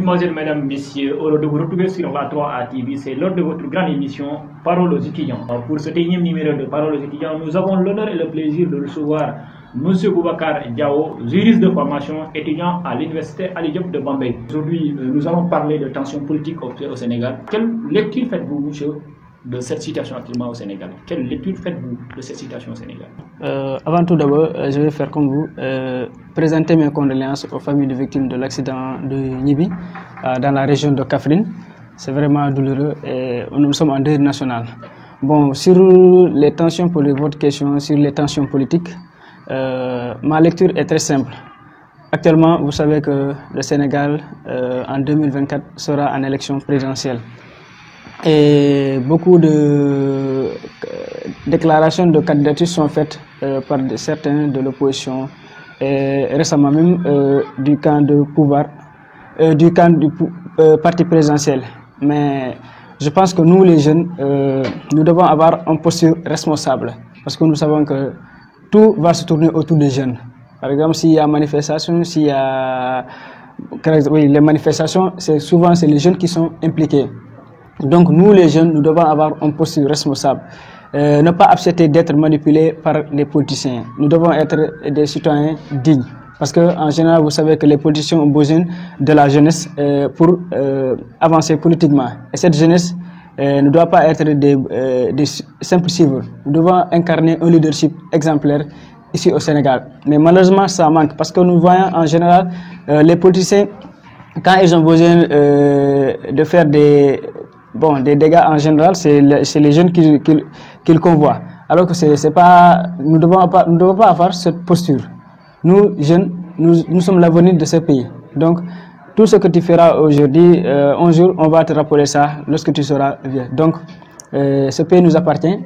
Mesdemoiselles, Mesdames, Messieurs, heureux de vous retrouver sur la 3A TV. C'est l'heure de votre grande émission Parole aux étudiants. Pour ce 1e numéro de Parole aux étudiants, nous avons l'honneur et le plaisir de recevoir M. Boubacar Diao, juriste de formation, étudiant à l'université Ali Diop de Bombay. Aujourd'hui, nous allons parler de tensions politiques au Sénégal. Quelle lecture faites-vous, monsieur, de cette situation actuellement au Sénégal? Quelle lecture faites-vous de cette situation au Sénégal? Avant tout d'abord, je vais faire comme vous, présenter mes condoléances aux familles de victimes de l'accident de Nibi dans la région de Kaffrine. C'est vraiment douloureux et nous sommes en deuil national. Bon, sur les tensions, pour votre question, sur les tensions politiques, ma lecture est très simple. Actuellement, vous savez que le Sénégal, en 2024, sera en élection présidentielle. Et beaucoup de déclarations de candidature sont faites par certains de l'opposition, et récemment même du camp de pouvoir, du camp du parti présidentiel. Mais je pense que nous, les jeunes, nous devons avoir une posture responsable, parce que nous savons que tout va se tourner autour des jeunes. Par exemple, s'il y a manifestation, s'il y a les manifestations, souvent c'est les jeunes qui sont impliqués. Donc nous, les jeunes, nous devons avoir une posture responsable. Ne pas accepter d'être manipulés par les politiciens. Nous devons être des citoyens dignes. Parce qu'en général, vous savez que les politiciens ont besoin de la jeunesse pour avancer politiquement. Et cette jeunesse ne doit pas être des simples suiveurs. Nous devons incarner un leadership exemplaire ici au Sénégal. Mais malheureusement, ça manque. Parce que nous voyons en général les politiciens, quand ils ont besoin de faire des dégâts en général, c'est les jeunes qu'ils convoient. Alors que nous ne devons pas avoir cette posture. Nous, jeunes, nous sommes l'avenir de ce pays. Donc, tout ce que tu feras aujourd'hui, un jour, on va te rappeler ça lorsque tu seras vieux. Donc, ce pays nous appartient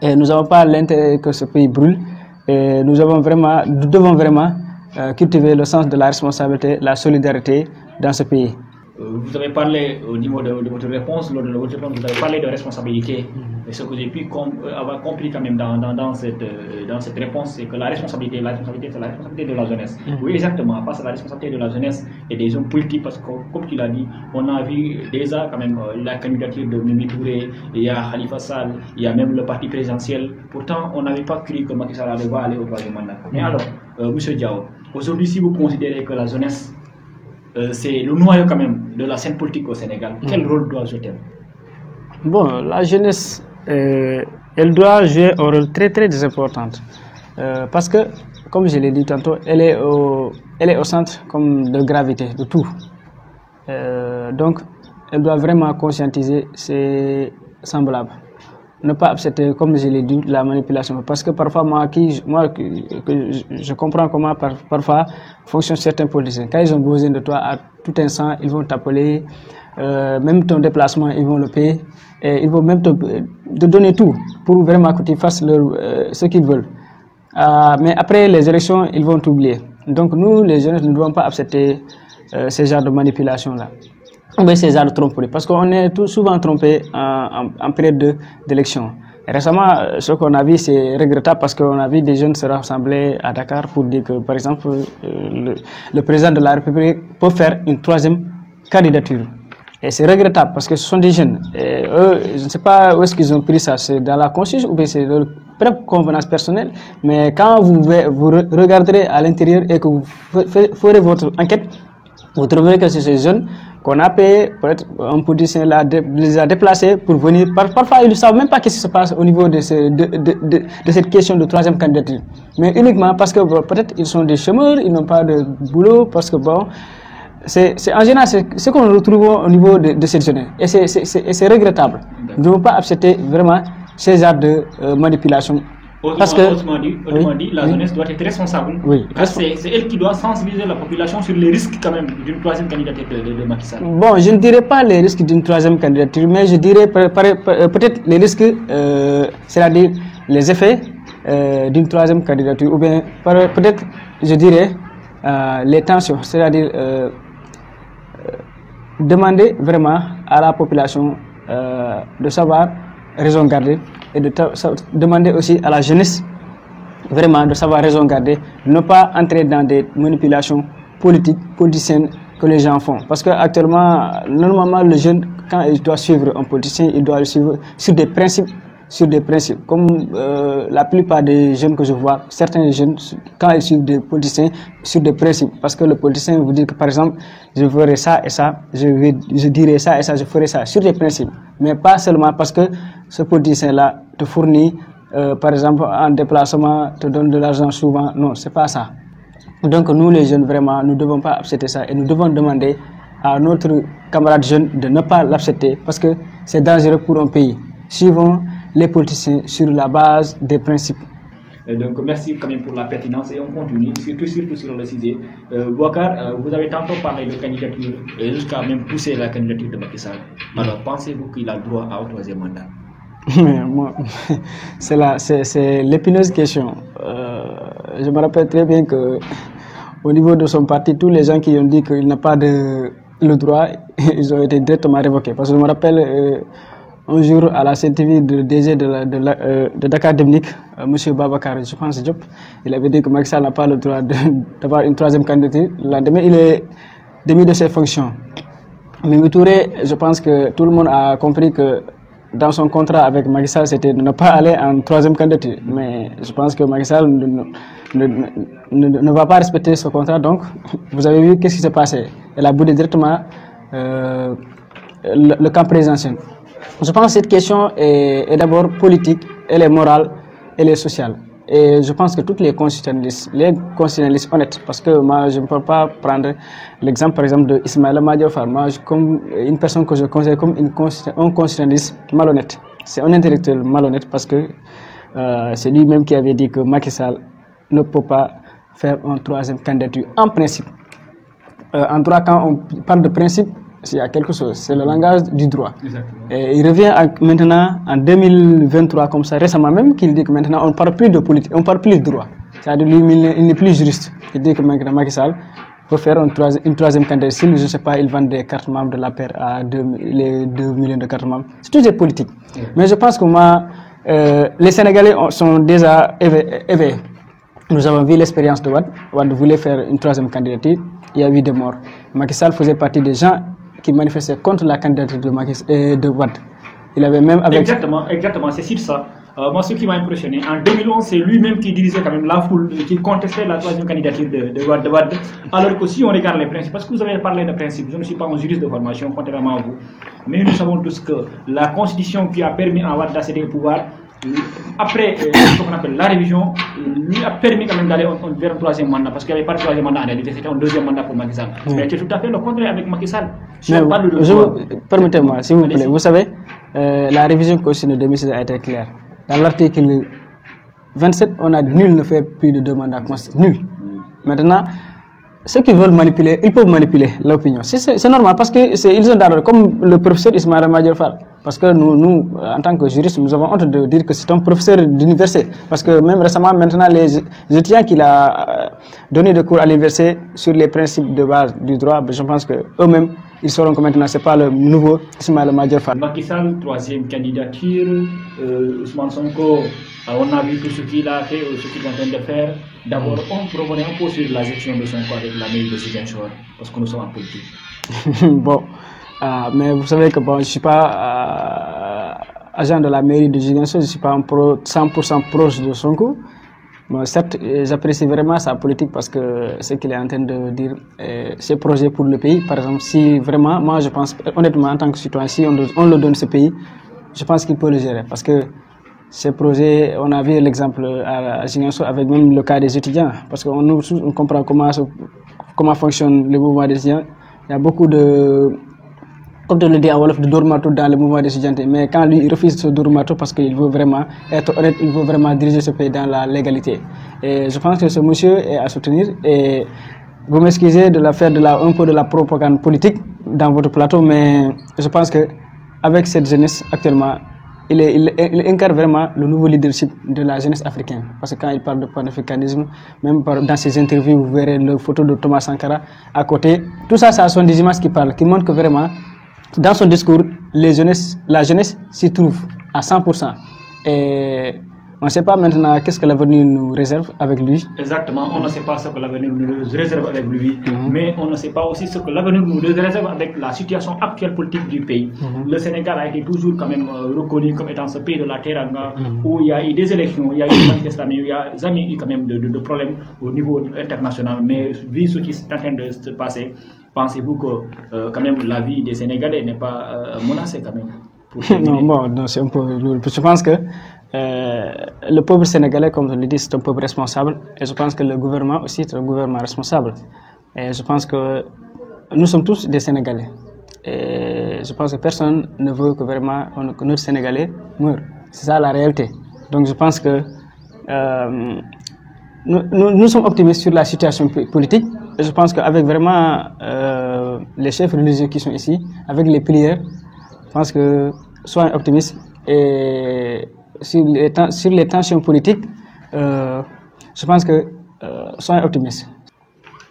et nous n'avons pas l'intérêt que ce pays brûle. Et nous devons vraiment cultiver le sens de la responsabilité, la solidarité dans ce pays. Vous avez parlé au niveau de votre réponse, lors de votre réponse, vous avez parlé de responsabilité. Et ce que j'ai pu avoir compris quand même dans cette réponse, c'est que la responsabilité, c'est la responsabilité de la jeunesse. Oui, exactement, face à la responsabilité de la jeunesse et des hommes politiques, parce que, comme tu l'as dit, on a vu déjà quand même la candidature de Mimi Touré, il y a Khalifa Sall, il y a même le parti présidentiel. Pourtant, on n'avait pas cru que Macky Sall allait aller au 3e mandat. Mais alors, M. Diao, aujourd'hui, si vous considérez que la jeunesse, c'est le noyau quand même de la scène politique au Sénégal, quel rôle doit jouer-elle? Bon, la jeunesse, elle doit jouer un rôle très très important. Parce que, comme je l'ai dit tantôt, elle est au centre comme de gravité de tout. Donc, elle doit vraiment conscientiser ses semblables. Ne pas accepter, comme je l'ai dit, la manipulation. Parce que parfois, je comprends comment parfois fonctionnent certains politiciens. Quand ils ont besoin de toi à tout instant, ils vont t'appeler, même ton déplacement, ils vont le payer. Et ils vont même te donner tout pour vraiment que tu fasses ce qu'ils veulent. Mais après les élections, ils vont t'oublier. Donc nous, les jeunes, nous ne devons pas accepter ce genre de manipulation-là. Mais ces genres de tromperie, parce qu'on est souvent trompé en période d'élection. Récemment, ce qu'on a vu, c'est regrettable parce qu'on a vu des jeunes se rassembler à Dakar pour dire que, par exemple, le président de la République peut faire une 3e candidature. Et c'est regrettable parce que ce sont des jeunes. Et eux, je ne sais pas où est-ce qu'ils ont pris ça, c'est dans la conscience ou bien c'est leur propre convenance personnelle. Mais quand vous regarderez à l'intérieur et que vous ferez votre enquête, vous trouverez que c'est ces jeunes qu'on a payé, peut-être un politicien les a déplacés pour venir. Parfois, ils ne savent même pas ce qui se passe au niveau de cette question de 3e candidature. Mais uniquement parce que peut-être ils sont des chômeurs, ils n'ont pas de boulot, parce que bon, en général, c'est ce qu'on retrouve au niveau de cette jeunesse. Et c'est regrettable. Nous ne devons pas accepter vraiment ces genres de manipulation. Autrement dit, la jeunesse doit être responsable. Oui, c'est elle qui doit sensibiliser la population sur les risques quand même d'une 3e candidature de Macky Sall. Bon, je ne dirais pas les risques d'une 3e candidature, mais je dirais peut-être les risques, c'est-à-dire les effets d'une 3e candidature, ou bien peut-être, je dirais, les tensions, c'est-à-dire demander vraiment à la population de savoir raison garder et de demander aussi à la jeunesse vraiment de savoir raison garder, de ne pas entrer dans des manipulations politiciennes que les gens font. Parce qu'actuellement, normalement, le jeune, quand il doit suivre un politicien, il doit le suivre sur des principes. Comme la plupart des jeunes que je vois, certains jeunes, quand ils suivent des politiciens, sur des principes. Parce que le politicien vous dit que, par exemple, je ferai ça et ça, je dirai ça et ça, je ferai ça, sur des principes. Mais pas seulement parce que ce politicien-là te fournit, par exemple, en déplacement, te donne de l'argent souvent. Non, c'est pas ça. Donc nous, les jeunes, vraiment, nous ne devons pas accepter ça et nous devons demander à notre camarade jeune de ne pas l'accepter parce que c'est dangereux pour un pays. Suivons les politiciens sur la base des principes. Donc merci quand même pour la pertinence et on continue, surtout sur le sujet. Boubacar, vous avez tantôt parlé de candidature et jusqu'à même pousser la candidature de Macky Sall. Alors pensez-vous qu'il a le droit à un troisième mandat? C'est l'épineuse question. Je me rappelle très bien que au niveau de son parti, tous les gens qui ont dit qu'il n'a pas le droit, ils ont été directement révoqués. Parce que je me rappelle un jour à la CNTV de DG de Dakar Demnik, M. Babacar, je pense, Diop, il avait dit que Macky Sall n'a pas le droit d'avoir une troisième candidature. Le lendemain, il est démis de ses fonctions. Mimi Touré, je pense que tout le monde a compris que dans son contrat avec Macky Sall, c'était de ne pas aller en troisième candidature. Mais je pense que Macky Sall ne va pas respecter ce contrat. Donc, vous avez vu qu'est-ce qui s'est passé. Elle a boudé directement le camp présidentiel. Je pense que cette question est d'abord politique, elle est morale, elle est sociale. Et je pense que toutes les constitutionnalistes honnêtes, parce que moi je ne peux pas prendre l'exemple par exemple de Ismaïla Madior Fall, moi comme une personne que je considère comme un constitutionnaliste malhonnête. C'est un intellectuel malhonnête parce que c'est lui-même qui avait dit que Macky Sall ne peut pas faire une troisième candidature en principe. En droit, quand on parle de principe, il y a quelque chose, c'est le langage du droit. Et il revient maintenant en 2023 comme ça, récemment même, qu'il dit que maintenant on ne parle plus de politique, on ne parle plus de droit. C'est-à-dire lui, il n'est plus juriste. Il dit que maintenant Macky Sall peut faire une troisième candidature. Je ne sais pas, il vend des cartes membres de la paire à les 2 millions de cartes membres. C'est tout des politiques. Mais je pense que moi, les Sénégalais sont déjà éveillés. Nous avons vu l'expérience de Wade. Wade voulait faire une troisième candidature. Il y a eu des morts. Macky Sall faisait partie des gens qui manifestait contre la candidature de Wade. Il avait même avec... Exactement, c'est sur ça. Moi, ce qui m'a impressionné, en 2011, c'est lui-même qui dirigeait quand même la foule, qui contestait la troisième candidature de Wade. Alors que si on regarde les principes, parce que vous avez parlé de principes, je ne suis pas un juriste de formation, contrairement à vous, mais nous savons tous que la constitution qui a permis à Wade d'accéder au pouvoir, après ce qu'on appelle la révision, lui a permis quand même d'aller vers un troisième mandat, parce qu'il n'y avait pas de troisième mandat en réalité, c'était un deuxième mandat pour Macky Sall. Mais c'est tout à fait le contraire avec Macky Sall. Permettez-moi, s'il vous plaît, vous savez, la révision constitutionnelle de 2016 a été claire. Dans l'article 27, on a dit nul ne fait plus de 2 mandats constitutionnels. Nul. Maintenant, ceux qui veulent manipuler, ils peuvent manipuler l'opinion. C'est normal parce qu'ils ont d'abord, comme le professeur Ismaïla Madior Fall. Parce que nous, en tant que juristes, nous avons honte de dire que c'est un professeur d'université. Parce que même récemment, maintenant, les étudiants qu'il a donné des cours à l'université sur les principes de base du droit, je pense qu'eux-mêmes, ils sauront que maintenant, ce n'est pas le nouveau Ismaïla Madior Fall. Macky Sall, troisième candidature, Ousmane Sonko, on a vu tout ce qu'il a fait, ce qu'il est en train de faire. D'abord, on peut revenir un peu sur la gestion de Sonko avec la mairie de Ziguinchor, parce que nous sommes en politique. Bon. Mais vous savez que bon, je ne suis pas agent de la mairie de Ziguinchor, je ne suis pas 100% proche de Sonko. Bon, certes, j'apprécie vraiment sa politique parce que ce qu'il est en train de dire, ses projets pour le pays. Par exemple, si vraiment, moi je pense honnêtement en tant que citoyen, si on le donne ce pays, je pense qu'il peut le gérer. Parce que ces projets, on a vu l'exemple à Ziguinchor avec même le cas des étudiants. Parce qu'on comprend comment fonctionne le mouvement des étudiants. Il y a beaucoup de... Comme tu le dis à Wolof, de dormato dans le mouvement des étudiants. Mais quand lui, il refuse ce dormato parce qu'il veut vraiment être honnête, il veut vraiment diriger ce pays dans la légalité. Et je pense que ce monsieur est à soutenir. Et vous m'excusez de faire un peu de la propagande politique dans votre plateau, mais je pense qu'avec cette jeunesse actuellement, il incarne vraiment le nouveau leadership de la jeunesse africaine. Parce que quand il parle de panafricanisme, même dans ses interviews, vous verrez la photo de Thomas Sankara à côté. Tout ça, ça sont des images qui parlent, qui montrent que vraiment, dans son discours, la jeunesse s'y trouve à 100%. Et On ne sait pas maintenant qu'est-ce que l'avenir nous réserve avec lui. Exactement, on ne sait pas ce que l'avenir nous réserve avec lui, mais on ne sait pas aussi ce que l'avenir nous réserve avec la situation actuelle politique du pays. Le Sénégal a été toujours quand même reconnu comme étant ce pays de la Teranga, où il y a eu des élections, il y a eu des manifestations, il y a jamais eu quand même de problèmes au niveau international. Mais vu ce qui est en train de se passer, pensez-vous que quand même la vie des Sénégalais n'est pas menacée quand même? Non, c'est un peu lourd. Je pense que le peuple sénégalais, comme je l'ai dit, c'est un peuple responsable. Et je pense que le gouvernement aussi est un gouvernement responsable. Et je pense que nous sommes tous des Sénégalais. Et je pense que personne ne veut que vraiment que notre Sénégalais meure. C'est ça la réalité. Donc je pense que nous sommes optimistes sur la situation politique. Et je pense qu'avec vraiment les chefs religieux qui sont ici, avec les prières, je pense que soyons optimistes. Et sur les tensions politiques, je pense que soyons optimistes.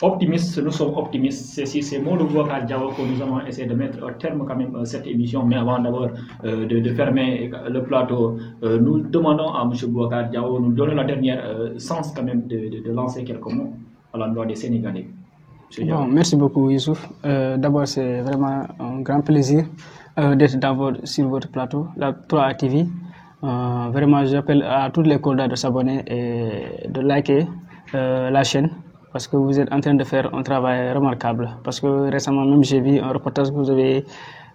Optimistes, nous sommes optimistes. C'est sur ces mots de Boubacar Diao que nous allons essayer de mettre au terme quand même cette émission. Mais avant d'abord de fermer le plateau, nous demandons à M. Boubacar Diao nous donner la dernière chance quand même de lancer quelques mots à l'endroit des Sénégalais. Bon, merci beaucoup Youssouf. D'abord, c'est vraiment un grand plaisir d'être sur votre plateau, la 3A TV. Vraiment, j'appelle à tous les candidats de s'abonner et de liker la chaîne parce que vous êtes en train de faire un travail remarquable. Parce que récemment, même j'ai vu un reportage que vous avez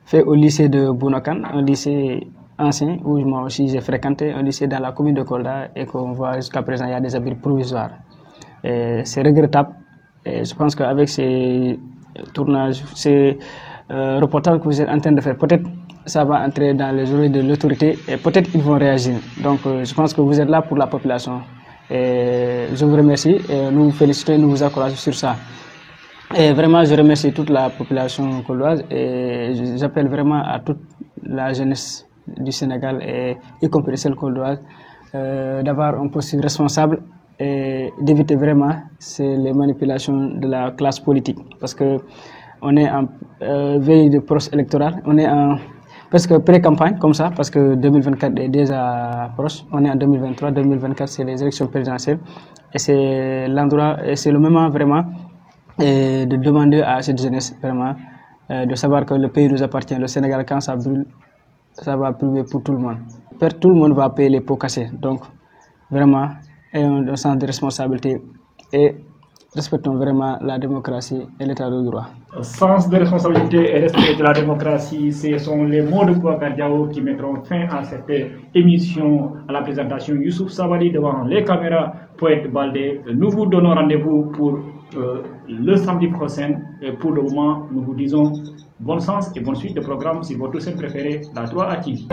fait au lycée de Bounakan, un lycée ancien où moi aussi j'ai fréquenté, un lycée dans la commune de Kolda et qu'on voit jusqu'à présent il y a des abris provisoires. C'est regrettable. Et je pense qu'avec ces tournages, ces reportages que vous êtes en train de faire, peut-être ça va entrer dans les oreilles de l'autorité et peut-être ils vont réagir. Donc je pense que vous êtes là pour la population. Et je vous remercie et nous vous félicitons et nous vous encourageons sur ça. Et vraiment, je remercie toute la population coldoise et j'appelle vraiment à toute la jeunesse du Sénégal, et y compris celle coldoise, d'avoir un posture responsable et d'éviter vraiment les manipulations de la classe politique. Parce que on est en veille de procès électoral, on est en presque pré-campagne comme ça, parce que 2024 est déjà proche, on est en 2023, 2024 c'est les élections présidentielles, et c'est l'endroit, et c'est le moment vraiment de demander à cette jeunesse vraiment de savoir que le pays nous appartient. Le Sénégal, quand ça brûle, ça va brûler pour tout le monde. Tout le monde va payer les pots cassés. Donc vraiment, ayons un sens de responsabilité et respectons vraiment la démocratie et l'état de droit. Sens de responsabilité et respect de la démocratie, ce sont les mots de Boubacar Diao qui mettront fin à cette émission. À la présentation, Youssouf Sabaly devant les caméras, Poète Baldé. Nous vous donnons rendez-vous pour le samedi prochain. Et pour le moment, nous vous disons bon sens et bonne suite de programme sur votre chaîne préférée, la 3A TV.